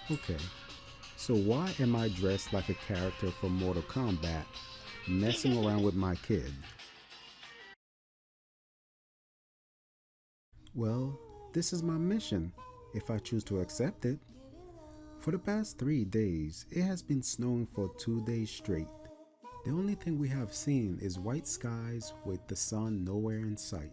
Okay, so why am I dressed like a character from Mortal Kombat, messing around with my kid? Well, this is my mission, if I choose to accept it. For the past 3 days, it has been snowing for 2 days straight. The only thing we have seen is white skies with the sun nowhere in sight.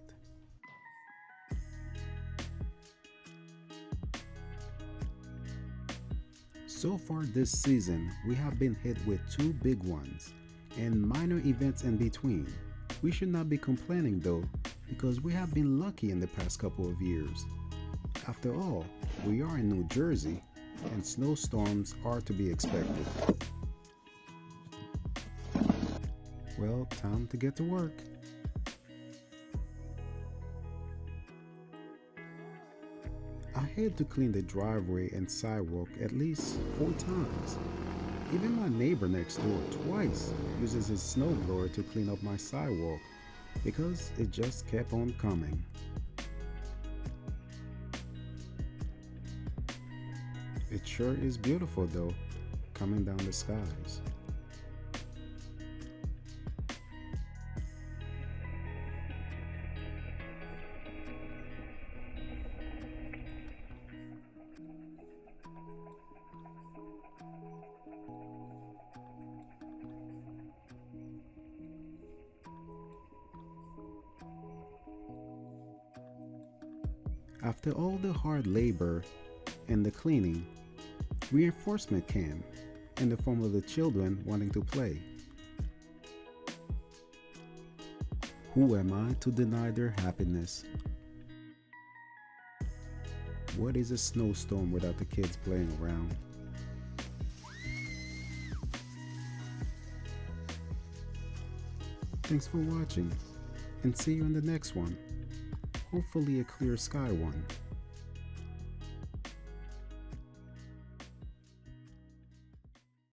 So far this season, we have been hit with two big ones and minor events in between. We should not be complaining though, because we have been lucky in the past couple of years. After all, we are in New Jersey, and snowstorms are to be expected. Well, time to get to work. I had to clean the driveway and sidewalk at least 4 times. Even my neighbor next door twice uses his snowblower to clean up my sidewalk because it just kept on coming. It sure is beautiful though, coming down the skies. After all the hard labor and the cleaning, reinforcement came in the form of the children wanting to play. Who am I to deny their happiness? What is a snowstorm without the kids playing around? Thanks for watching, and see you in the next one. Hopefully a clear sky one.